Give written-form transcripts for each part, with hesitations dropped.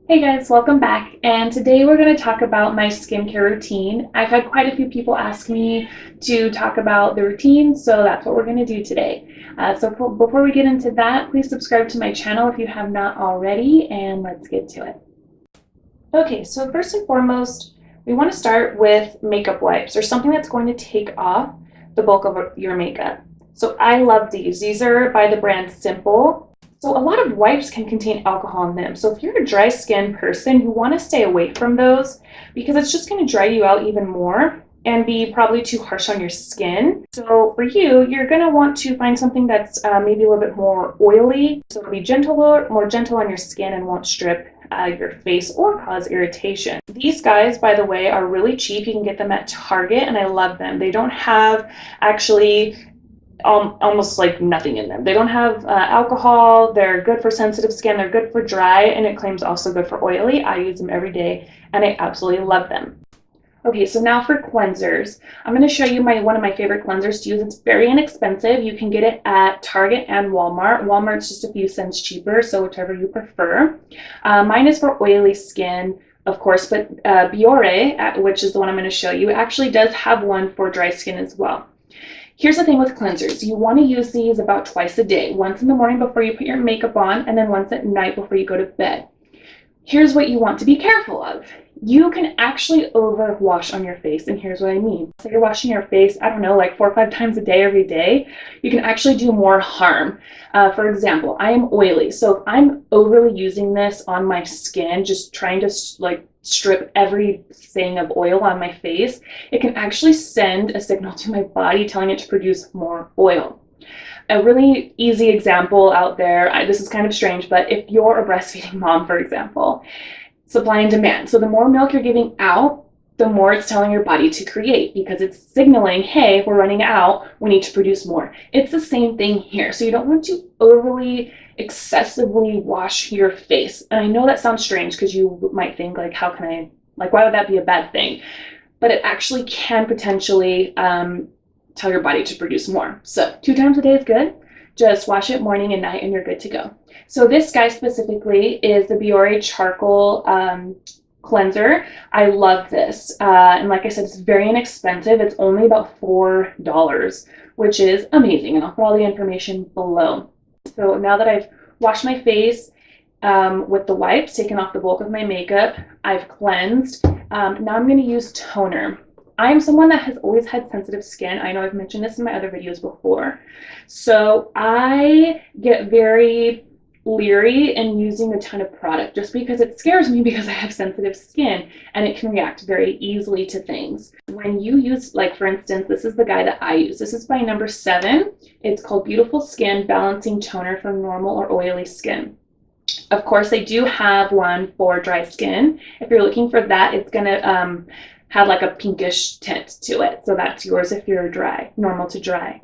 Hey guys, welcome back. And today we're going to talk about my skincare routine. I've had quite a few people ask me to talk about the routine, so that's what we're going to do today. Before we get into that, please subscribe to my channel if you have not already, and let's get to it. Okay, so first and foremost, we want to start with makeup wipes or something that's going to take off the bulk of your makeup. So I love these. These are by the brand Simple. So a lot of wipes can contain alcohol in them. So if you're a dry skin person, you want to stay away from those because it's just going to dry you out even more and be probably too harsh on your skin. So for you, you're going to want to find something that's maybe a little bit more oily. So it'll be gentler, more gentle on your skin and won't strip your face or cause irritation. These guys, by the way, are really cheap. You can get them at Target and I love them. They don't have actually almost like nothing in them. They don't have alcohol. They're good for sensitive skin. They're good for dry, and it claims also good for oily. I use them every day and I absolutely love them. Okay, so now for cleansers. I'm going to show you one of my favorite cleansers to use. It's very inexpensive. You can get it at Target and Walmart. Walmart's just a few cents cheaper, so whichever you prefer. Mine is for oily skin, of course, but Bioré, which is the one I'm going to show you, actually does have one for dry skin as well. Here's the thing with cleansers. You want to use these about twice a day. Once in the morning before you put your makeup on, and then once at night before you go to bed. Here's what you want to be careful of. You can actually overwash on your face, and here's what I mean. So you're washing your face, I don't know, like 4 or 5 times a day every day. You can actually do more harm. For example, I am oily, so if I'm overly using this on my skin, just trying to strip everything of oil on my face, it can actually send a signal to my body telling it to produce more oil. A really easy example out there, this is kind of strange, but if you're a breastfeeding mom, for example, supply and demand. So the more milk you're giving out, the more it's telling your body to create because it's signaling, hey, we're running out, we need to produce more. It's the same thing here. So you don't want to overly, excessively wash your face. And I know that sounds strange because you might think why would that be a bad thing? But it actually can potentially tell your body to produce more. So 2 times a day is good. Just wash it morning and night and you're good to go. So this guy specifically is the Bioré Charcoal Cleanser. I love this. And like I said, it's very inexpensive. It's only about $4, which is amazing. And I'll put all the information below. So now that I've washed my face with the wipes, taken off the bulk of my makeup, I've cleansed. Now I'm going to use toner. I am someone that has always had sensitive skin. I know I've mentioned this in my other videos before. So I get very leery in using a ton of product just because it scares me because I have sensitive skin and it can react very easily to things. When you use, like for instance, this is the guy that I use. This is by number 7. It's called Beautiful Skin Balancing Toner for normal or oily skin. Of course, they do have one for dry skin. If you're looking for that, it's going to have like a pinkish tint to it. So that's yours if you're dry, normal to dry.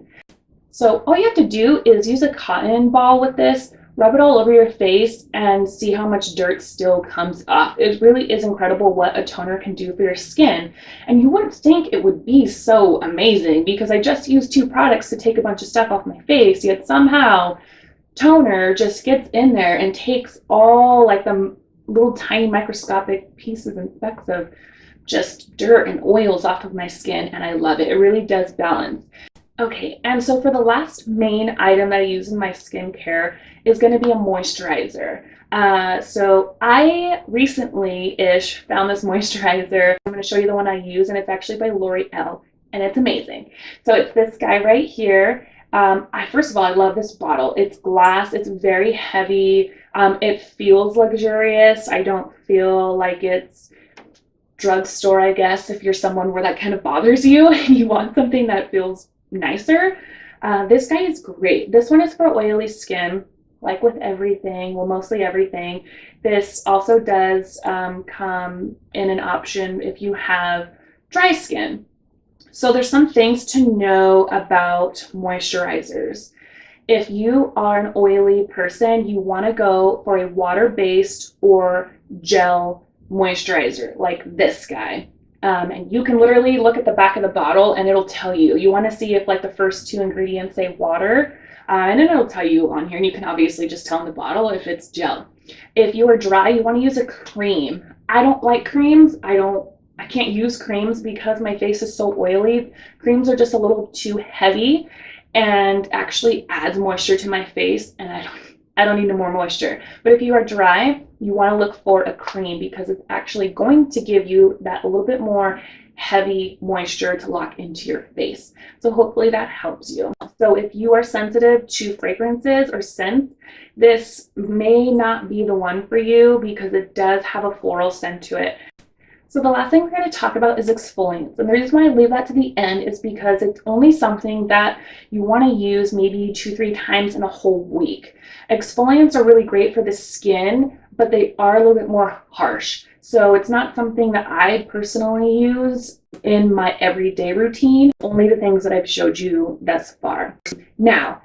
So all you have to do is use a cotton ball with this, rub it all over your face and see how much dirt still comes off. It really is incredible what a toner can do for your skin. And you wouldn't think it would be so amazing because I just used 2 products to take a bunch of stuff off my face, yet somehow toner just gets in there and takes all like the little tiny microscopic pieces and specks of just dirt and oils off of my skin, and I love it. It really does balance. Okay, and so for the last main item that I use in my skincare is going to be a moisturizer. So I recently-ish found this moisturizer. I'm going to show you the one I use, and it's actually by L'Oreal, and it's amazing. So it's this guy right here. First of all, I love this bottle. It's glass. It's very heavy. It feels luxurious. I don't feel like it's drugstore, I guess, if you're someone where that kind of bothers you and you want something that feels nicer. This guy is great. This one is for oily skin, like with everything, well, mostly everything. This also does come in an option if you have dry skin. So there's some things to know about moisturizers. If you are an oily person, you want to go for a water-based or gel moisturizer like this guy. And you can literally look at the back of the bottle and it'll tell you. You want to see if like the first 2 ingredients say water. And then it'll tell you on here, and you can obviously just tell in the bottle if it's gel. If you are dry, you want to use a cream. I don't like creams. I can't use creams because my face is so oily. Creams are just a little too heavy and actually adds moisture to my face, and I don't need no more moisture. But if you are dry, you want to look for a cream because it's actually going to give you that a little bit more heavy moisture to lock into your face. So hopefully that helps you. So if you are sensitive to fragrances or scents, this may not be the one for you because it does have a floral scent to it. So the last thing we're going to talk about is exfoliants. And the reason why I leave that to the end is because it's only something that you want to use maybe 2-3 times in a whole week. Exfoliants are really great for the skin, but they are a little bit more harsh. So it's not something that I personally use in my everyday routine, only the things that I've showed you thus far. Now,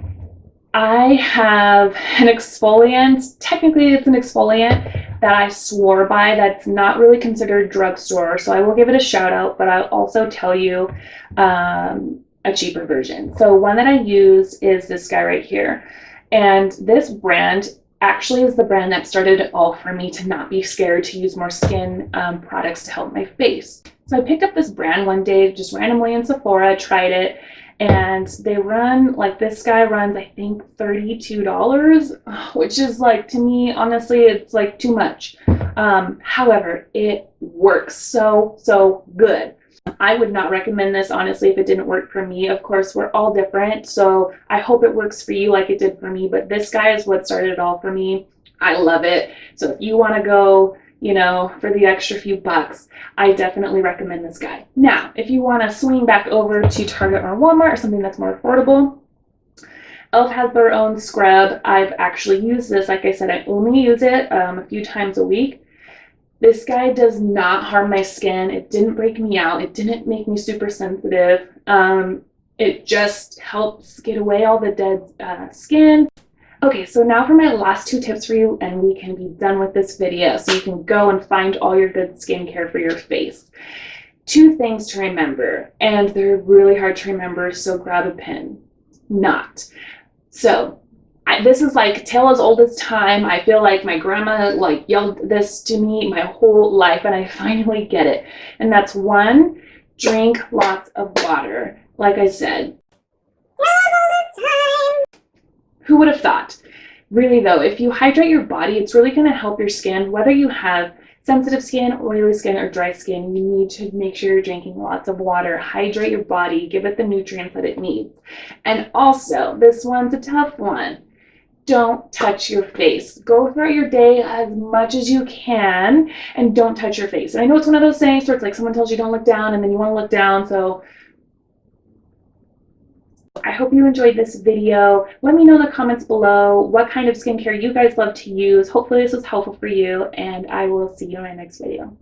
I have an exfoliant, technically it's an exfoliant that I swore by that's not really considered drugstore, so I will give it a shout out, but I'll also tell you a cheaper version. So one that I use is this guy right here, and this brand actually is the brand that started it all for me to not be scared to use more skin products to help my face. So I picked up this brand one day just randomly in Sephora, tried it, and they run, like this guy runs, I think $32, which is like, to me, honestly, it's like too much. However, it works so good. I would not recommend this, honestly, if it didn't work for me. Of course, we're all different, so I hope it works for you like it did for me, but this guy is what started it all for me. I love it. So if you want to go, you know, for the extra few bucks, I definitely recommend this guy. Now, if you want to swing back over to Target or Walmart or something that's more affordable, e.l.f. has their own scrub. I've actually used this. Like I said, I only use it a few times a week. This guy does not harm my skin. It didn't break me out. It didn't make me super sensitive. It just helps get away all the dead skin. Okay, so now for my last 2 tips for you, and we can be done with this video so you can go and find all your good skincare for your face. 2 things to remember, and they're really hard to remember, so grab a pen. Not. So this is like tale as old as time. I feel like my grandma like yelled this to me my whole life, and I finally get it. And that's 1, drink lots of water. Like I said, who would have thought? Really though, if you hydrate your body, it's really going to help your skin. Whether you have sensitive skin, oily skin, or dry skin, you need to make sure you're drinking lots of water. Hydrate your body, give it the nutrients that it needs. And also, this one's a tough one. Don't touch your face. Go throughout your day as much as you can and don't touch your face. And I know it's one of those things where it's like someone tells you don't look down and then you want to look down, so I hope you enjoyed this video. Let me know in the comments below what kind of skincare you guys love to use. Hopefully this was helpful for you, and I will see you in my next video.